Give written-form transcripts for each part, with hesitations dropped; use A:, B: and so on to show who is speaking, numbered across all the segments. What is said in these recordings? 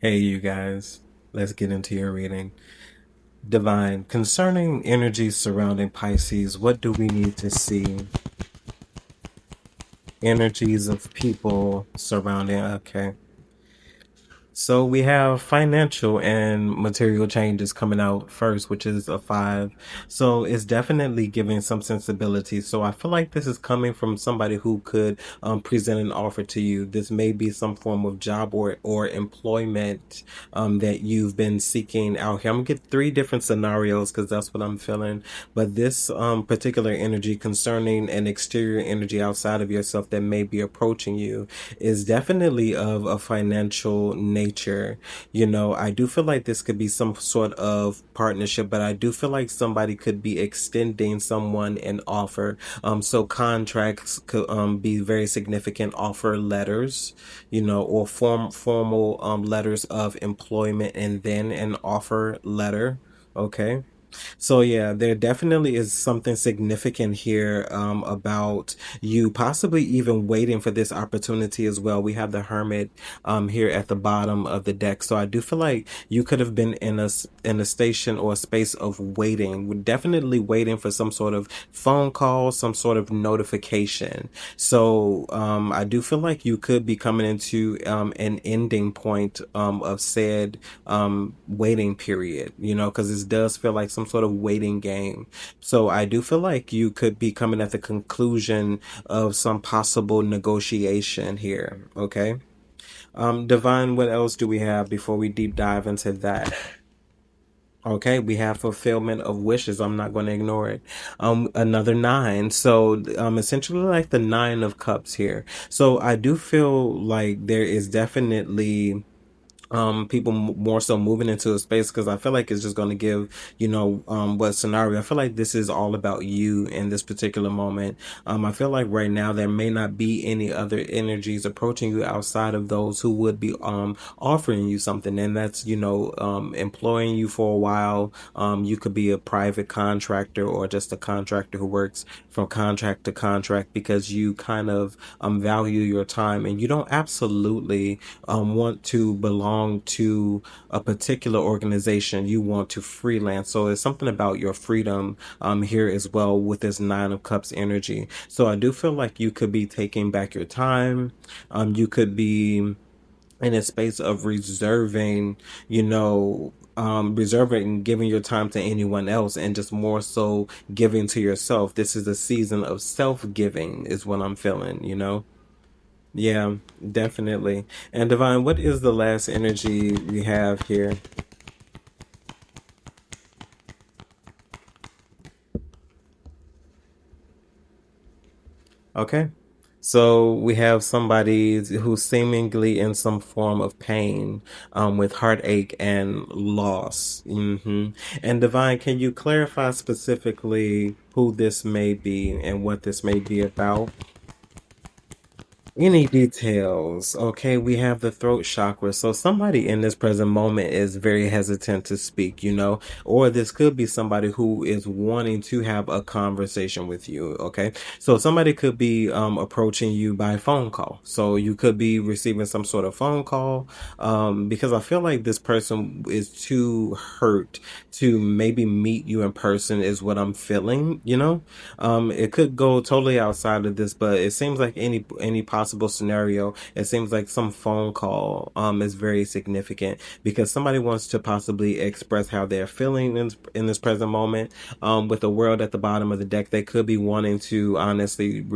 A: Hey, you guys, let's get into your reading. Divine, concerning energies surrounding Pisces, what do we need to see? Energies of people surrounding, okay. So we have financial and material changes coming out first, which is a 5. So it's definitely giving some sensibility. So I feel like this is coming from somebody who could present an offer to you. This may be some form of job or employment that you've been seeking out here. I'm gonna get 3 different scenarios because that's what I'm feeling. But this particular energy concerning an exterior energy outside of yourself that may be approaching you is definitely of a financial nature. I do feel like this could be some sort of partnership, but I do feel like somebody could be extending someone an offer. So contracts could be very significant offer letters, or formal letters of employment and then an offer letter. Okay. So yeah, there definitely is something significant here about you possibly even waiting for this opportunity as well. We have the Hermit here at the bottom of the deck, so I do feel like you could have been in a station or a space of waiting. We're definitely waiting for some sort of phone call, some sort of notification. So I do feel like you could be coming into an ending point of said waiting period, because this does feel like some sort of waiting game. So I do feel like you could be coming at the conclusion of some possible negotiation here. Okay. Divine, what else do we have before we deep dive into that? Okay, we have fulfillment of wishes. I'm not going to ignore it. Another 9. So, essentially like the 9 of cups here. So I do feel like there is definitely people more so moving into a space because I feel like it's just going to give what scenario. I feel like this is all about you in this particular moment. I feel like right now there may not be any other energies approaching you outside of those who would be offering you something, and that's employing you for a while. You could be a private contractor or just a contractor who works from contract to contract because you kind of value your time and you don't absolutely want to belong to a particular organization. You want to freelance. So it's something about your freedom here as well with this 9 of cups energy. So I do feel like you could be taking back your time. You could be in a space of reserving, reserving and giving your time to anyone else and just more so giving to yourself. This is a season of self-giving is what I'm feeling. Yeah, definitely. And Divine, what is the last energy we have here? Okay. So we have somebody who's seemingly in some form of pain, with heartache and loss. And Divine, can you clarify specifically who this may be and what this may be about? Any details? Okay, we have the throat chakra. So somebody in this present moment is very hesitant to speak, or this could be somebody who is wanting to have a conversation with you. Okay, so somebody could be approaching you by phone call. So you could be receiving some sort of phone call because I feel like this person is too hurt to maybe meet you in person, is what I'm feeling. It could go totally outside of this, but it seems like any possible scenario, it seems like some phone call is very significant because somebody wants to possibly express how they're feeling in this present moment. With the world at the bottom of the deck, they could be wanting to honestly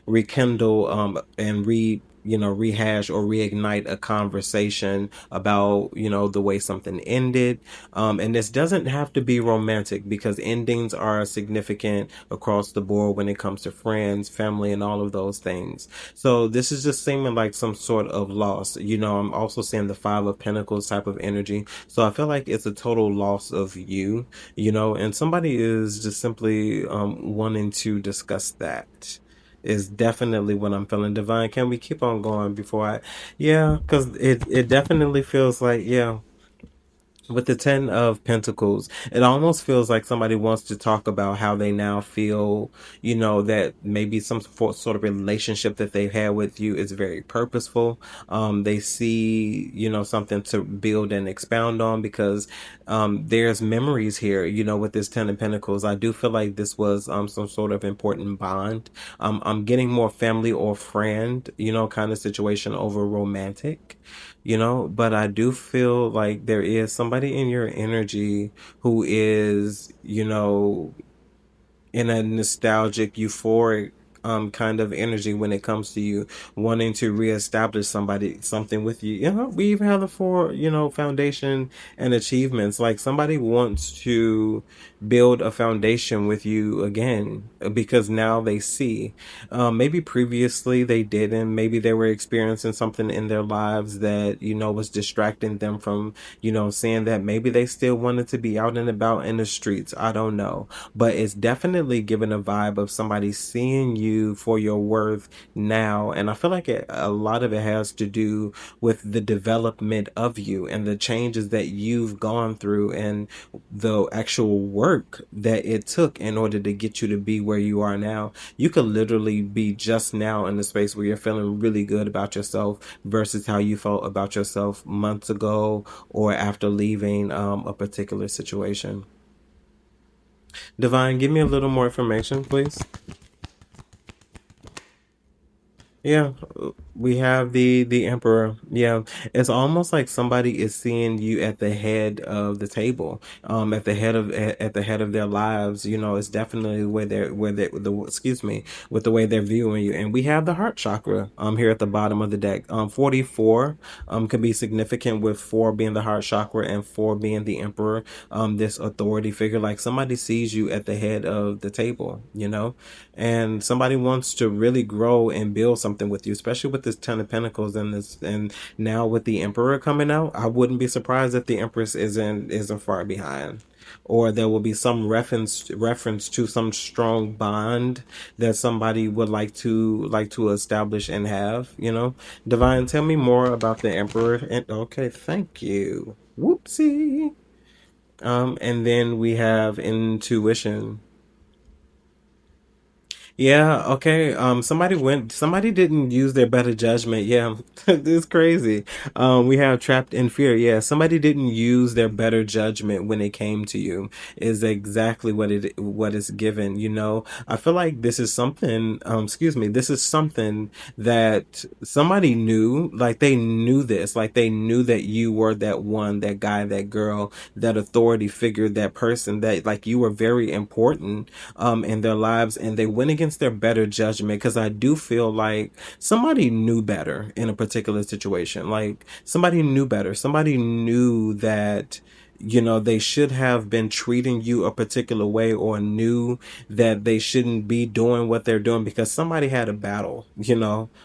A: rekindle and rehash or reignite a conversation about the way something ended. And this doesn't have to be romantic because endings are significant across the board when it comes to friends, family, and all of those things. So this is just seeming like some sort of loss. I'm also seeing the 5 of Pentacles type of energy. So I feel like it's a total loss of and somebody is just simply wanting to discuss that. Is definitely what I'm feeling. Divine, can we keep on going before yeah, because it definitely feels like, yeah. with the Ten of Pentacles, it almost feels like somebody wants to talk about how they now feel, that maybe some sort of relationship that they've had with you is very purposeful. They see, something to build and expound on, because there's memories here, with this Ten of Pentacles. I do feel like this was some sort of important bond. I'm getting more family or friend, kind of situation over romantic, but I do feel like there is somebody in your energy who is, in a nostalgic, euphoric kind of energy when it comes to you wanting to reestablish something with you. We even have the four, foundation and achievements. Like somebody wants to build a foundation with you again, because now they see. Maybe previously they didn't. Maybe they were experiencing something in their lives that, was distracting them from, seeing that maybe they still wanted to be out and about in the streets. I don't know. But it's definitely giving a vibe of somebody seeing you for your worth now. And I feel like a lot of it has to do with the development of you and the changes that you've gone through, and the actual work that it took in order to get you to be where you are now. You could literally be just now in the space where you're feeling really good about yourself versus how you felt about yourself months ago or after leaving a particular situation. Divine, give me a little more information, please. Yeah, we have the emperor. Yeah, it's almost like somebody is seeing you at the head of the table, at the head of their lives. It's definitely excuse me, with the way they're viewing you. And we have the heart chakra here at the bottom of the deck. 44 could be significant, with 4 being the heart chakra and 4 being the emperor. This authority figure, like somebody sees you at the head of the table, and somebody wants to really grow and build something with you, especially with this Ten of Pentacles and now with the Emperor coming out. I wouldn't be surprised if the Empress isn't far behind, or there will be some reference to some strong bond that somebody would like to establish and have. Divine, tell me more about the Emperor. And okay, thank you. Whoopsie. And then we have intuition. Yeah, okay. Somebody didn't use their better judgment. Yeah, it's crazy. We have trapped in fear. Yeah, somebody didn't use their better judgment when it came to you, is exactly what is given. I feel like this is something, this is something that somebody knew, like they knew this, like they knew that you were that one, that guy, that girl, that authority figure, that person, that like you were very important in their lives, and they went against their better judgment, because I do feel like somebody knew better in a particular situation. Like somebody knew better. Somebody knew that they should have been treating you a particular way, or knew that they shouldn't be doing what they're doing, because somebody had a battle.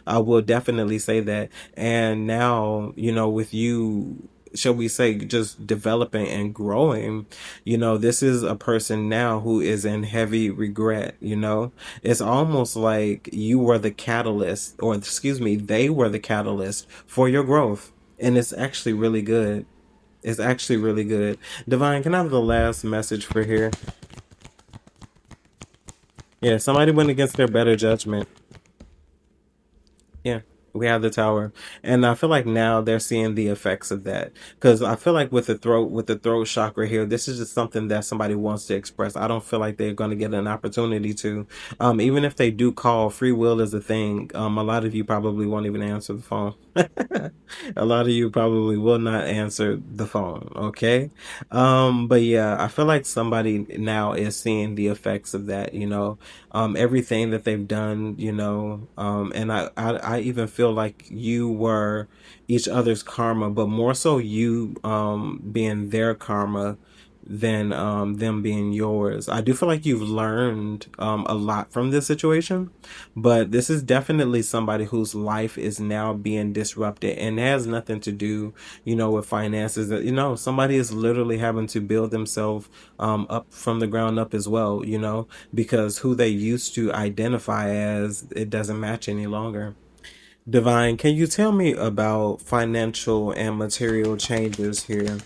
A: I will definitely say that. And now, with you, shall we say, just developing and growing, this is a person now who is in heavy regret. It's almost like you were the catalyst, or excuse me, they were the catalyst for your growth. And it's actually really good. It's actually really good. Divine, can I have the last message for here? Yeah, somebody went against their better judgment. Yeah, we have the tower, and I feel like now they're seeing the effects of that. Because I feel like with the throat chakra here, this is just something that somebody wants to express. I don't feel like they're going to get an opportunity to. Even if they do call, free will is a thing. A lot of you probably won't even answer the phone. A lot of you probably will not answer the phone. Okay, but yeah, I feel like somebody now is seeing the effects of that. Everything that they've done, and I even feel like you were each other's karma, but more so you being their karma than them being yours. I do feel like you've learned a lot from this situation, but this is definitely somebody whose life is now being disrupted, and it has nothing to do, with finances. Somebody is literally having to build themselves up from the ground up as well, because who they used to identify as, it doesn't match any longer. Divine, can you tell me about financial and material changes here?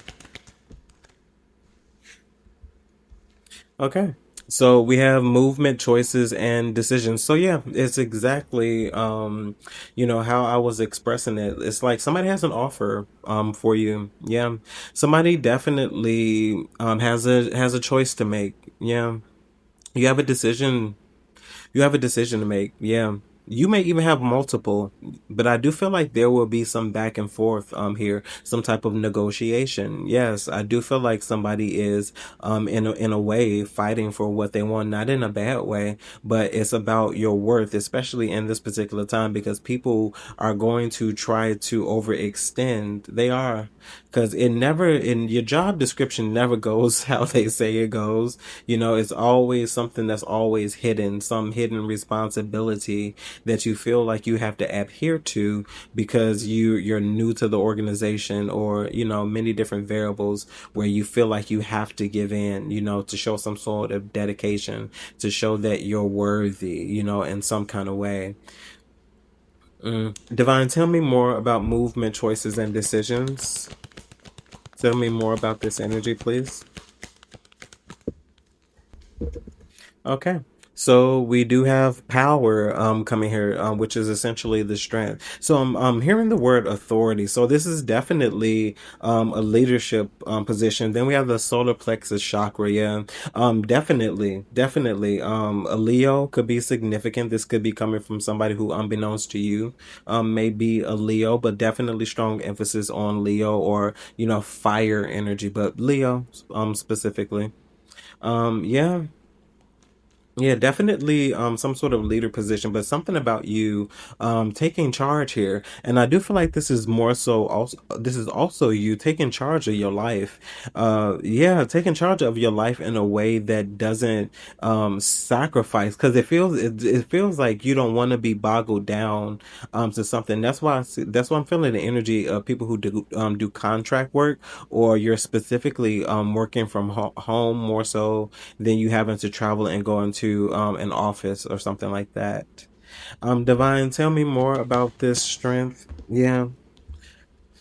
A: Okay. So we have movement, choices, and decisions. So yeah, it's exactly how I was expressing it. It's like somebody has an offer for you. Yeah. Somebody definitely has a choice to make. Yeah. You have a decision You have a decision to make. Yeah. You may even have multiple, but I do feel like there will be some back and forth here, some type of negotiation. Yes, I do feel like somebody is in a way fighting for what they want, not in a bad way, but it's about your worth, especially in this particular time because people are going to try to overextend. They are, because it never in your job description never goes how they say it goes. It's always something that's always hidden, some hidden responsibility that you feel like you have to adhere to because you're new to the organization, or many different variables where you feel like you have to give in, to show some sort of dedication, to show that you're worthy, in some kind of way. Divine, tell me more about movement, choices, and decisions. Tell me more about this energy, please. Okay. So we do have power coming here, which is essentially the strength. So I'm hearing the word authority. So this is definitely a leadership position. Then we have the solar plexus chakra. Yeah. Definitely. A Leo could be significant. This could be coming from somebody who, unbeknownst to you, may be a Leo, but definitely strong emphasis on Leo, or fire energy, but Leo specifically. Yeah. Yeah, definitely some sort of leader position, but something about you taking charge here. And I do feel like this is also you taking charge of your life. Yeah, taking charge of your life in a way that doesn't sacrifice, because it feels like you don't want to be boggled down to something. That's why I'm feeling the energy of people who do contract work, or you're specifically working from home more so than you having to travel and go into an office or something like that. Divine, tell me more about this strength. Yeah.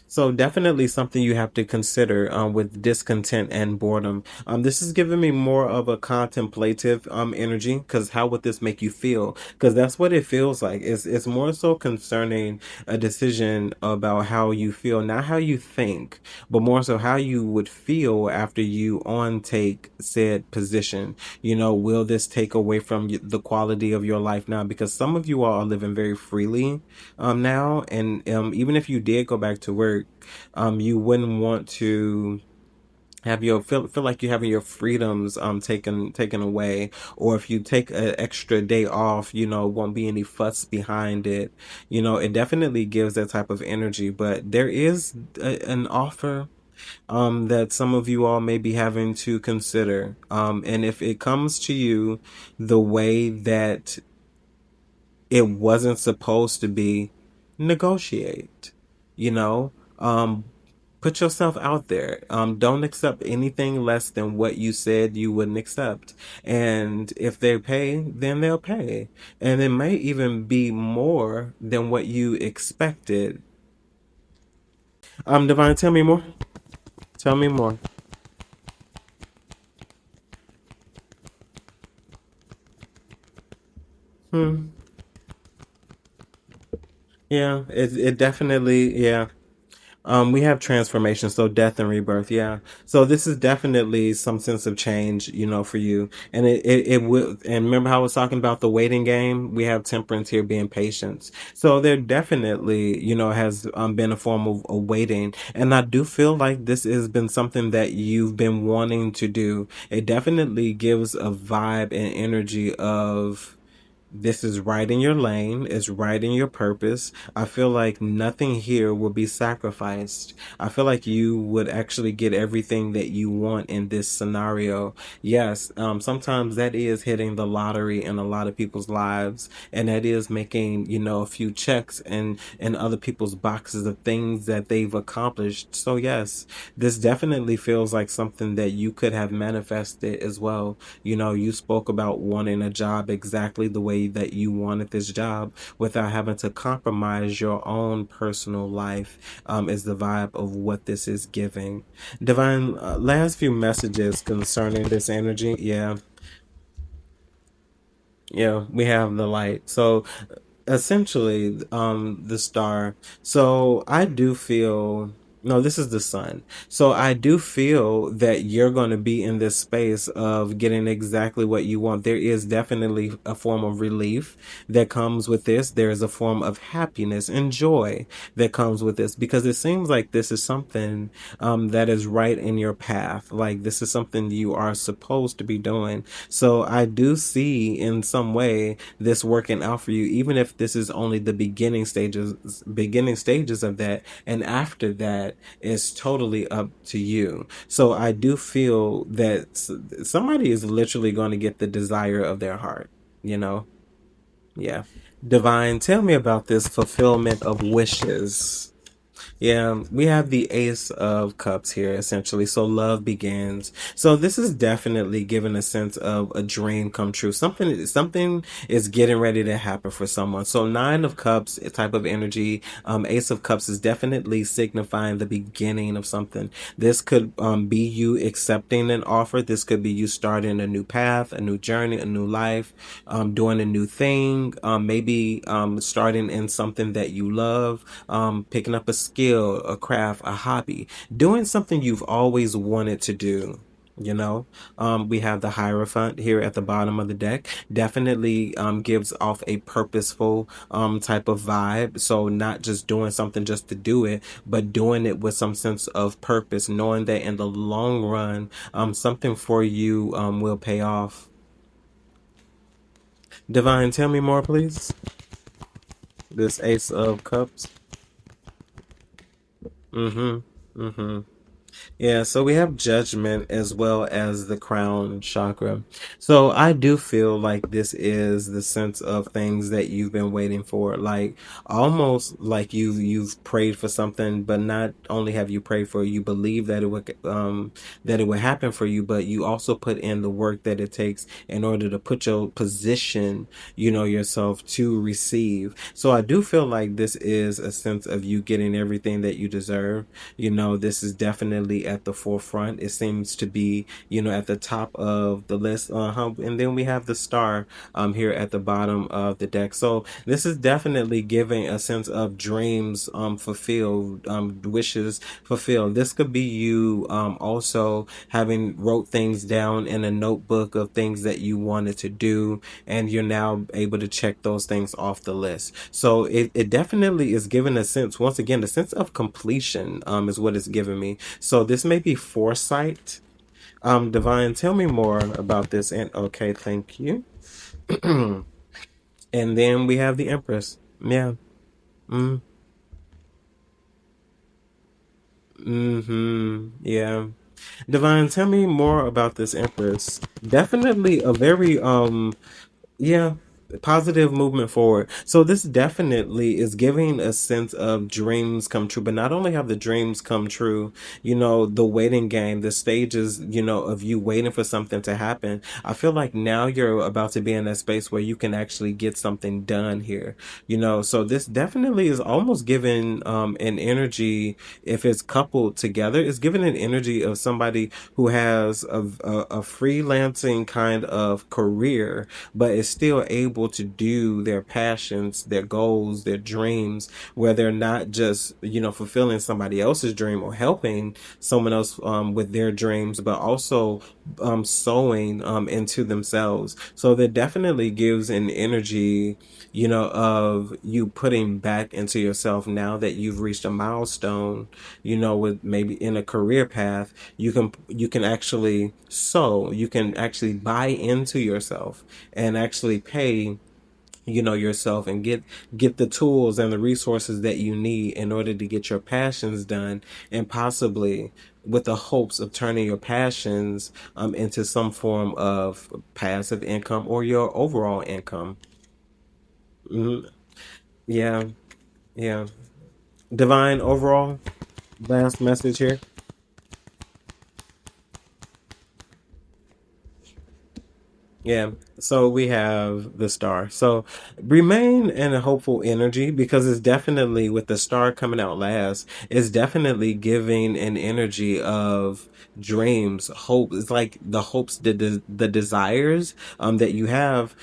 A: So definitely something you have to consider with discontent and boredom. This is giving me more of a contemplative energy, because how would this make you feel? Because that's what it feels like. It's more so concerning a decision about how you feel, not how you think, but more so how you would feel after you on take said position. Will this take away from the quality of your life now? Because some of you all are living very freely now, and even if you did go back to work, you wouldn't want to have your feel like you're having your freedoms taken away, or if you take an extra day off, won't be any fuss behind it. It definitely gives that type of energy, but there is an offer that some of you all may be having to consider, and if it comes to you the way that it wasn't supposed to be, negotiate, you know, um, put yourself out there. Don't accept anything less than what you said you wouldn't accept. And if they pay, then they'll pay. And it may even be more than what you expected. Divine, tell me more. Tell me more. Hmm. Yeah, it definitely, yeah. We have transformation, so death and rebirth, yeah. So this is definitely some sense of change, for you. And it will, and remember how I was talking about the waiting game? We have temperance here being patience. So there definitely, has been a form of waiting. And I do feel like this has been something that you've been wanting to do. It definitely gives a vibe and energy of, this is right in your lane. It's right in your purpose. I feel like nothing here will be sacrificed. I feel like you would actually get everything that you want in this scenario. Yes, sometimes that is hitting the lottery in a lot of people's lives, and that is making, a few checks and other people's boxes of things that they've accomplished. So yes, this definitely feels like something that you could have manifested as well. You spoke about wanting a job exactly the way happy that you wanted this job without having to compromise your own personal life, is the vibe of what this is giving. Divine, last few messages concerning this energy. Yeah, yeah, we have the light. So essentially, the star. So I do feel, no, this is the sun. So I do feel that you're going to be in this space of getting exactly what you want. There is definitely a form of relief that comes with this. There is a form of happiness and joy that comes with this, because it seems like this is something that is right in your path. Like this is something you are supposed to be doing. So I do see in some way this working out for you, even if this is only the beginning stages of that, and after that it's totally up to you. So I do feel that somebody is literally going to get the desire of their heart, you know. Yeah. Divine, tell me about this fulfillment of wishes. Yeah, we have the Ace of Cups here, essentially. So love begins. So this is definitely giving a sense of a dream come true. Something is getting ready to happen for someone. So Nine of Cups type of energy. Ace of Cups is definitely signifying the beginning of something. This could be you accepting an offer. This could be you starting a new path, a new journey, a new life, doing a new thing. Maybe starting in something that you love, picking up a skill, a craft, a hobby, doing something you've always wanted to do. You know, we have the Hierophant here at the bottom of the deck. Definitely gives off a purposeful type of vibe. So not just doing something just to do it, but doing it with some sense of purpose, knowing that in the long run, something for you will pay off. Divine, tell me more, please. This Ace of Cups. Mm-hmm. Mm-hmm. Yeah, so we have judgment as well as the crown chakra. So I do feel like this is the sense of things that you've been waiting for, like almost like you've prayed for something, but not only have you prayed for it, you believe that it would happen for you, but you also put in the work that it takes in order to put your position, yourself to receive. So I do feel like this is a sense of you getting everything that you deserve. This is definitely at the forefront. It seems to be, at the top of the list. And then we have the star here at the bottom of the deck. So this is definitely giving a sense of dreams fulfilled, wishes fulfilled. This could be you also having wrote things down in a notebook of things that you wanted to do, and you're now able to check those things off the list. So it definitely is giving a sense, once again, a sense of completion is what it's giving me. So this may be foresight. Divine, tell me more about this. And okay, thank you. And then we have the Empress. Yeah. Mm, mm-hmm. Yeah. Divine, tell me more about this Empress. Definitely a very yeah, positive movement forward. So this definitely is giving a sense of dreams come true, but not only have the dreams come true, the waiting game, the stages, of you waiting for something to happen. I feel like now you're about to be in a space where you can actually get something done here, so this definitely is almost giving an energy, if it's coupled together, it's giving an energy of somebody who has a freelancing kind of career, but is still able to do their passions, their goals, their dreams, where they're not just, fulfilling somebody else's dream or helping someone else with their dreams, but also sowing into themselves. So that definitely gives an energy, of you putting back into yourself now that you've reached a milestone, with maybe in a career path. You can actually sow, you can actually buy into yourself and actually pay, yourself, and get the tools and the resources that you need in order to get your passions done, and possibly with the hopes of turning your passions into some form of passive income or your overall income. Mhm. Yeah, yeah. Divine, overall, last message here. Yeah. So we have the star. So remain in a hopeful energy because it's definitely with the star coming out last, it's definitely giving an energy of dreams, hope. It's like the hopes, the desires that you have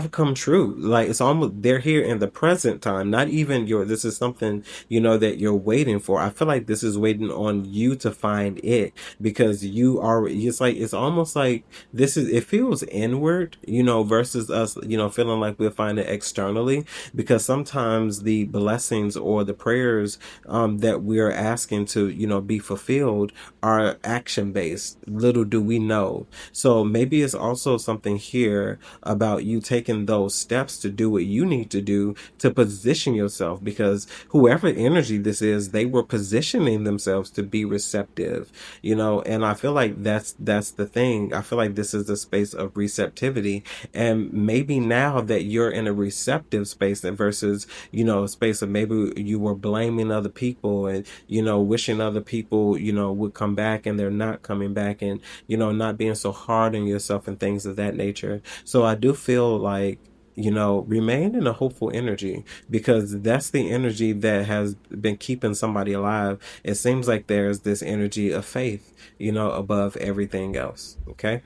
A: come true. Like it's almost they're here in the present time, not even your this is something, that you're waiting for. I feel like this is waiting on you to find it because you are it's almost like this is it feels inward, versus us, feeling like we'll find it externally because sometimes the blessings or the prayers that we're asking to, be fulfilled are action based. Little do we know. So maybe it's also something here about you taking those steps to do what you need to do to position yourself because whoever energy this is, they were positioning themselves to be receptive, and I feel like that's the thing. I feel like this is the space of receptivity, and maybe now that you're in a receptive space and versus, a space of maybe you were blaming other people and, wishing other people, would come back and they're not coming back and, not being so hard on yourself and things of that nature. So I do feel like, remain in a hopeful energy because that's the energy that has been keeping somebody alive. It seems like there's this energy of faith, above everything else. Okay.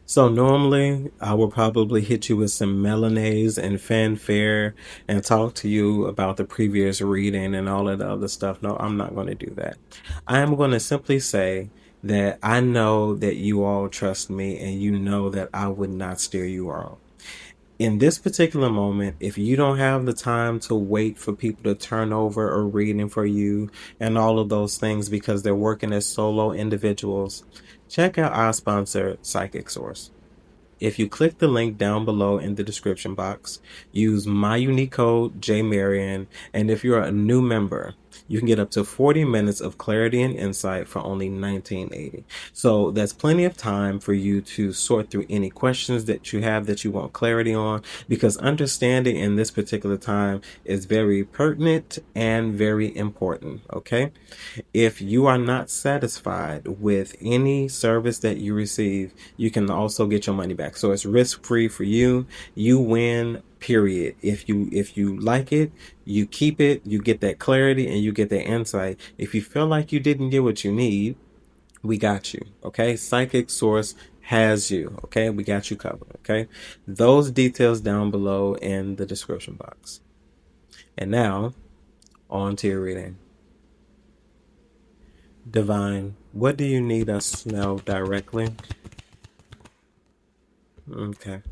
A: So normally I will probably hit you with some melanaise and fanfare and talk to you about the previous reading and all of the other stuff. No, I'm not going to do that. I am going to simply say that I know that you all trust me and you know that I would not steer you wrong. In this particular moment, if you don't have the time to wait for people to turn over a reading for you and all of those things because they're working as solo individuals, check out our sponsor, Psychic Source. If you click the link down below in the description box, use my unique code JMarian, and if you're a new member, you can get up to 40 minutes of clarity and insight for only $19.80. So that's plenty of time for you to sort through any questions that you have that you want clarity on, because understanding in this particular time is very pertinent and very important. Okay. If you are not satisfied with any service that you receive, you can also get your money back. So it's risk free for you. You win, period. If you like it, you keep it, you get that clarity and you get that insight. If you feel like you didn't get what you need, we got you. Okay. Psychic Source has you. Okay. We got you covered. Okay. Those details down below in the description box. And now on to your reading. Divine, what do you need us to know directly? Okay.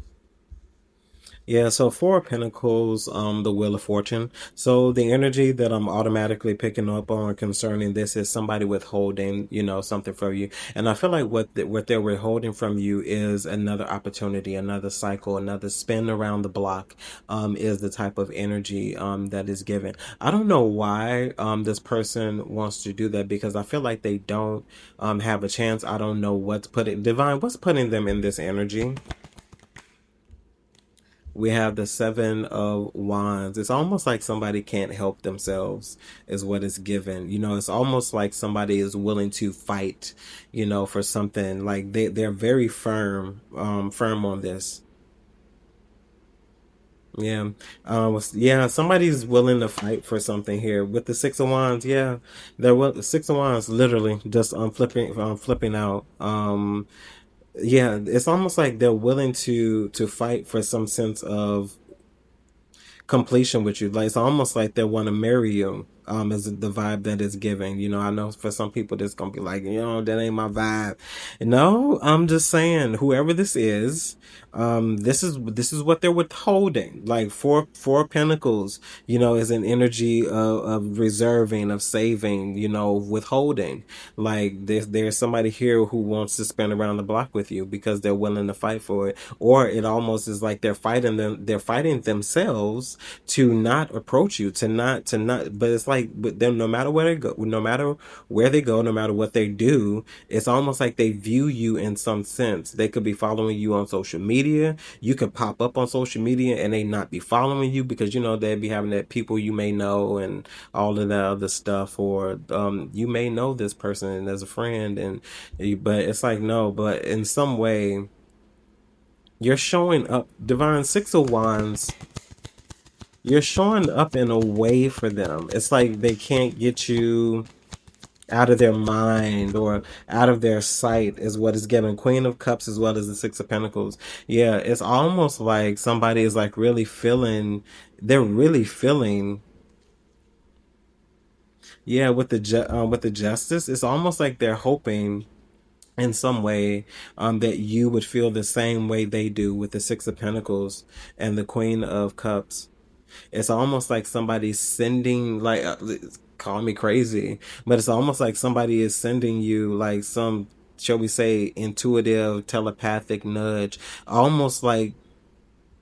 A: Yeah, so Four of Pentacles, the Wheel of Fortune. So the energy that I'm automatically picking up on concerning this is somebody withholding, something from you. And I feel like what they're withholding from you is another opportunity, another cycle, another spin around the block, is the type of energy that is given. I don't know why this person wants to do that because I feel like they don't have a chance. I don't know what's putting them in this energy. We have the Seven of Wands. It's almost like somebody can't help themselves, is what it's given. It's almost like somebody is willing to fight, for something. Like they're very firm on this. Yeah. Yeah, somebody's willing to fight for something here. With the Six of Wands, yeah. The Six of Wands literally just flipping out. Yeah, it's almost like they're willing to fight for some sense of completion with you. Like it's almost like they want to marry you. Is the vibe that is giving. I know for some people this gonna be like, that ain't my vibe. No, I'm just saying, whoever this is, this is what they're withholding. Like four pentacles, is an energy of reserving, of saving, withholding. Like there's somebody here who wants to spin around the block with you because they're willing to fight for it, or it almost is like they're fighting themselves to not approach you, to not, but it's like, but then no matter where they go, no matter where they go, no matter what they do, it's almost like they view you in some sense. They could be following you on social media. You could pop up on social media and they not be following you because, they'd be having that people you may know and all of that other stuff, or you may know this person as a friend, but it's like, no, but in some way, You're showing up, Divine Six of Wands. You're showing up in a way for them. It's like they can't get you out of their mind or out of their sight is what is given. Queen of Cups as well as the Six of Pentacles. Yeah, it's almost like somebody is like really feeling, they're really feeling, yeah, with with the Justice, it's almost like they're hoping in some way that you would feel the same way they do with the Six of Pentacles and the Queen of Cups. It's almost like somebody's sending, like, call me crazy, but it's almost like somebody is sending you like some, shall we say, intuitive, telepathic nudge. Almost like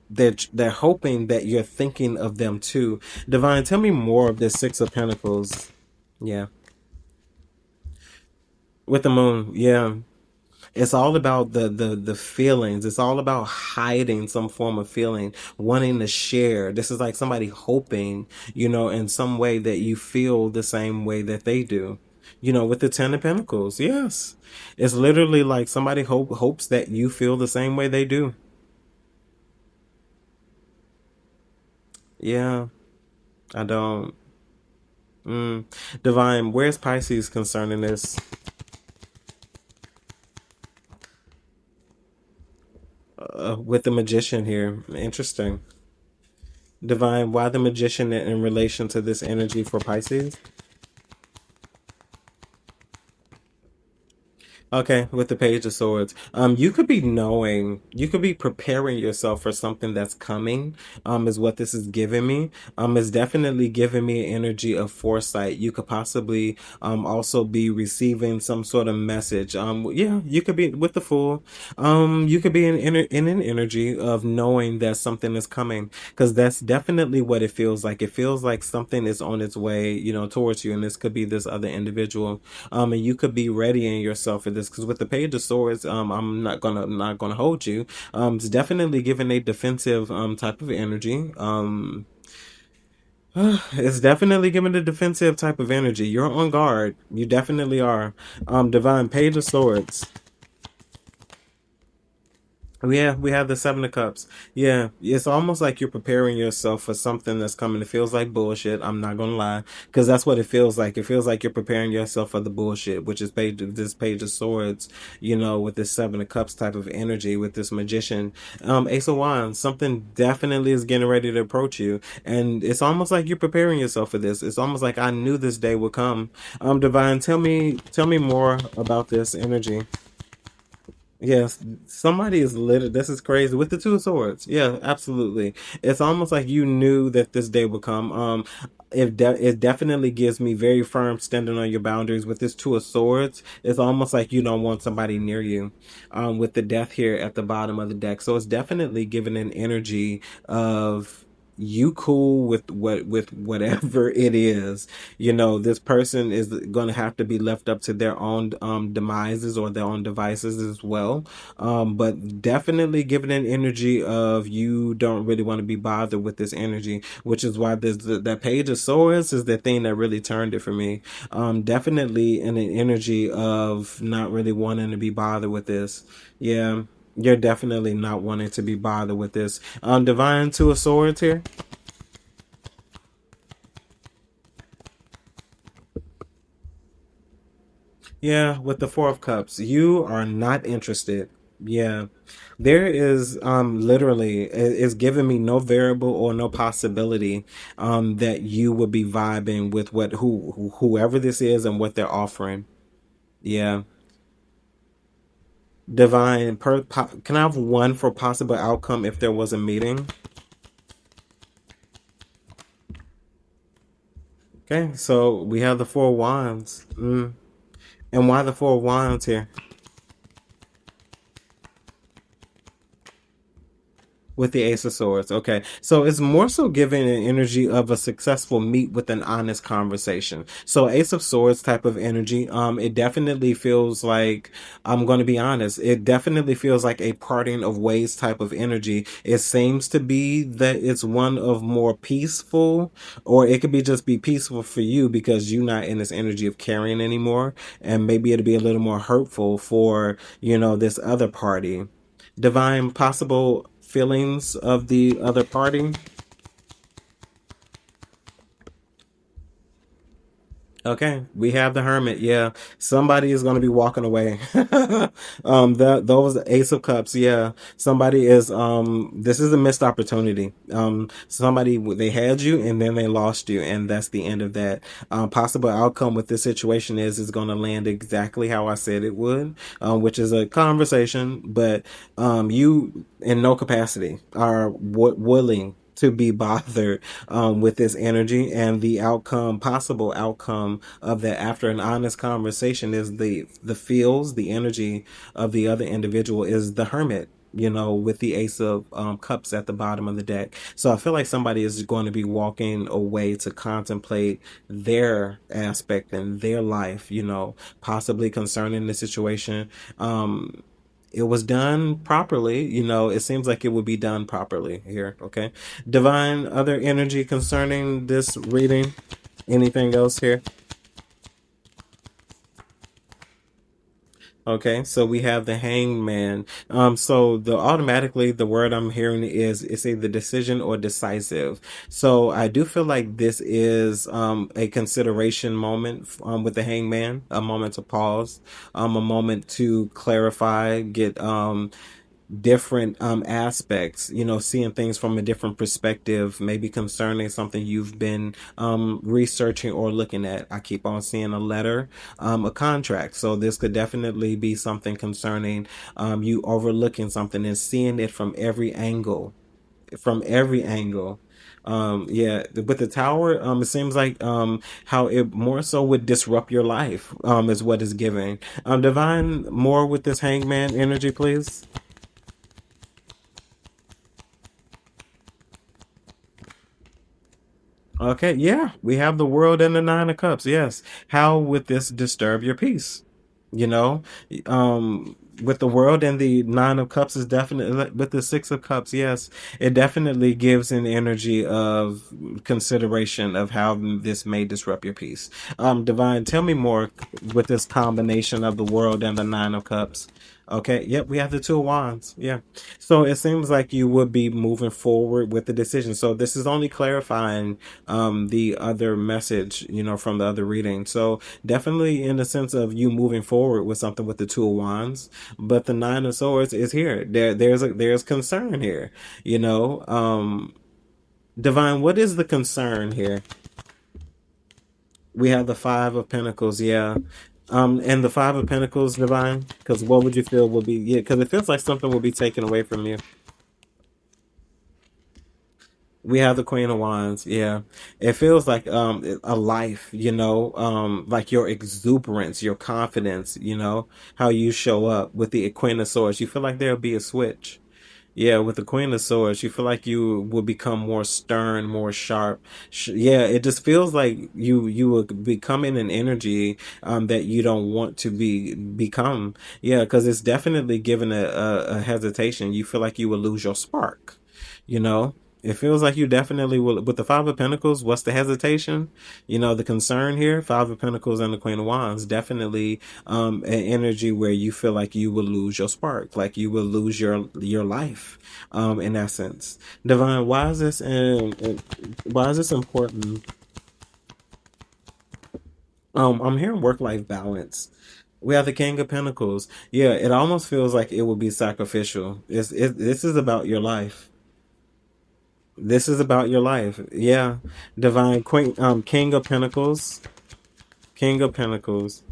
A: they're hoping that you're thinking of them too. Divine, tell me more of this Six of Pentacles. Yeah, with the moon. Yeah. It's all about the feelings. It's all about hiding some form of feeling, wanting to share. This is like somebody hoping, in some way that you feel the same way that they do. With the Ten of Pentacles, yes, it's literally like somebody hopes that you feel the same way they do. Yeah, I don't. Mm. Divine, where's Pisces concerning this? With the Magician here, interesting. Divine, why the Magician in relation to this energy for Pisces? Okay, with the Page of Swords, you could be knowing, you could be preparing yourself for something that's coming. Is what this is giving me. It's definitely giving me an energy of foresight. You could possibly, also be receiving some sort of message. Yeah, you could be with the Fool. You could be in an energy of knowing that something is coming, because that's definitely what it feels like. It feels like something is on its way, towards you, and this could be this other individual. And you could be readying yourself for this, because with the Page of Swords, I'm not gonna hold you. It's definitely giving a defensive type of energy. It's definitely giving a defensive type of energy. You're on guard. You definitely are. Divine Page of Swords. Yeah, we have the Seven of Cups. Yeah, it's almost like you're preparing yourself for something that's coming. It feels like bullshit. I'm not gonna lie, because that's what it feels like. It feels like you're preparing yourself for the bullshit, which is this Page of Swords. With this Seven of Cups type of energy, with this Magician, Ace of Wands. Something definitely is getting ready to approach you, and it's almost like you're preparing yourself for this. It's almost like I knew this day would come. Divine, tell me more about this energy. Yes, somebody is lit. This is crazy with the Two of Swords. Yeah, absolutely. It's almost like you knew that this day would come. It definitely gives me very firm standing on your boundaries with this Two of Swords. It's almost like you don't want somebody near you. With the Death here at the bottom of the deck, so it's definitely giving an energy of you cool with whatever it is. This person is going to have to be left up to their own demises or their own devices as well. But definitely giving an energy of you don't really want to be bothered with this energy, which is why that Page of Swords is the thing that really turned it for me. Definitely in an energy of not really wanting to be bothered with this. Yeah, you're definitely not wanting to be bothered with this. Divine Two of Swords here. Yeah, with the Four of Cups, you are not interested. Yeah. There is literally is giving me no variable or no possibility that you would be vibing with whoever this is and what they're offering. Yeah. Divine can I have one for possible outcome if there was a meeting? Okay, so we have the Four of Wands. And why the Four of Wands here? With the Ace of Swords. Okay. So it's more so giving an energy of a successful meet with an honest conversation. So Ace of Swords type of energy, it definitely feels like, I'm going to be honest, it definitely feels like a parting of ways type of energy. It seems to be that it's one of more peaceful, or it could be just be peaceful for you because you're not in this energy of caring anymore. And maybe it'll be a little more hurtful for, this other party. Divine possible feelings of the other party. Okay, we have the Hermit. Yeah, somebody is going to be walking away. Those Ace of Cups. Yeah, somebody is. This is a missed opportunity. Somebody they had you and then they lost you, and that's the end of that. Possible outcome with this situation is going to land exactly how I said it would, which is a conversation. But you, in no capacity, are willing to be bothered with this energy, and the outcome, possible outcome of that after an honest conversation is the feels, the energy of the other individual is the Hermit, with the Ace of Cups at the bottom of the deck. So I feel like somebody is going to be walking away to contemplate their aspect and their life, possibly concerning the situation. It was done properly. It seems like it would be done properly here. Okay. Divine, other energy concerning this reading. Anything else here? Okay, so we have the hangman. So automatically the word I'm hearing is it's either decision or decisive. So I do feel like this is a consideration moment with the hangman, a moment to pause, a moment to clarify, get different aspects, seeing things from a different perspective, maybe concerning something you've been researching or looking at. I keep on seeing a letter, a contract. So this could definitely be something concerning you overlooking something and seeing it from every angle. From every angle. Yeah, with the tower, it seems like how it more so would disrupt your life, is what is giving. Divine, more with this hangman energy, please. Okay, yeah, we have the world and the nine of cups. Yes. How would this disturb your peace? You know, with the world and the nine of cups is definitely with the six of cups. Yes, it definitely gives an energy of consideration of how this may disrupt your peace. Divine, tell me more with this combination of the world and the nine of cups. Okay, yep, we have the two of wands. Yeah. So it seems like you would be moving forward with the decision. So this is only clarifying the other message, from the other reading. So definitely in the sense of you moving forward with something with the two of wands, but the nine of swords is here. There's concern here, you know. Divine, what is the concern here? We have the five of pentacles, yeah. And the five of pentacles, divine, because what would you feel will be, yeah, because it feels like something will be taken away from you. We have the Queen of Wands. Yeah. It feels like a life, like your exuberance, your confidence, how you show up with the Queen of Swords. You feel like there'll be a switch. Yeah, with the Queen of Swords, you feel like you will become more stern, more sharp. Yeah, it just feels like you will become in an energy that you don't want to become. Yeah, because it's definitely given a hesitation. You feel like you will lose your spark. You know, it feels like you definitely will. With the Five of Pentacles, what's the hesitation? The concern here, Five of Pentacles and the Queen of Wands, definitely an energy where you feel like you will lose your spark, like you will lose your life, in essence. Divine, why is this important? I'm hearing work life balance. We have the King of Pentacles. Yeah, it almost feels like it will be sacrificial. This is about your life. This is about your life. Yeah. Divine Queen, King of Pentacles. King of Pentacles.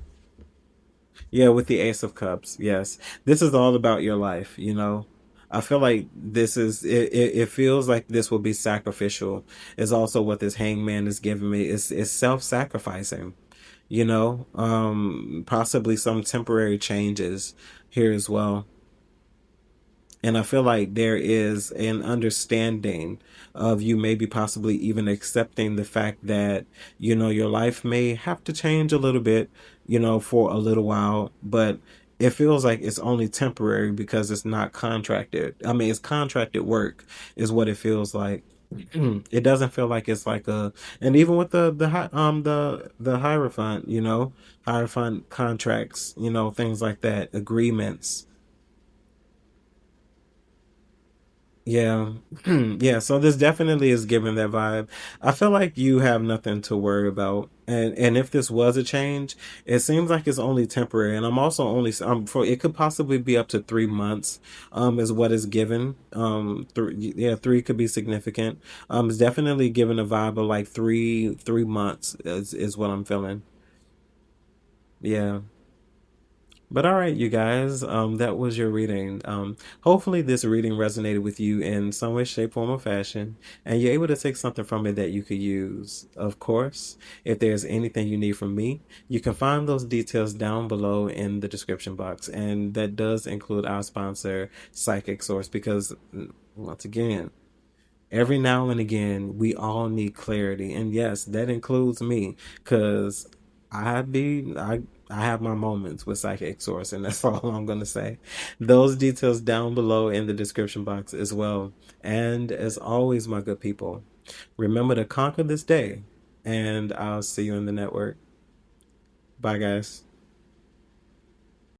A: Yeah, with the Ace of Cups. Yes. This is all about your life. I feel like this is it feels like this will be sacrificial. Is also what this hangman is giving me. It's self-sacrificing. Possibly some temporary changes here as well. And I feel like there is an understanding of you maybe possibly even accepting the fact that, your life may have to change a little bit, for a little while, but it feels like it's only temporary because it's not contracted. I mean, it's contracted work is what it feels like. It doesn't feel like it's like and even with the Hierophant, Hierophant contracts, things like that, agreements. Yeah. Yeah, so this definitely is giving that vibe. I feel like you have nothing to worry about. And if this was a change, it seems like it's only temporary. And I'm also only for it could possibly be up to 3 months is what is given. Yeah, three could be significant. It's definitely giving a vibe of like three months is what I'm feeling. Yeah. But all right, you guys, that was your reading. Hopefully this reading resonated with you in some way, shape, form, or fashion, and you're able to take something from it that you could use. Of course, if there's anything you need from me, you can find those details down below in the description box, and that does include our sponsor, Psychic Source, because once again, every now and again we all need clarity, and yes, that includes me, because I have my moments with psychic source, and that's all I'm gonna say. Those details down below in the description box as well. And as always, my good people, remember to conquer this day, and I'll see you in the network. Bye, guys.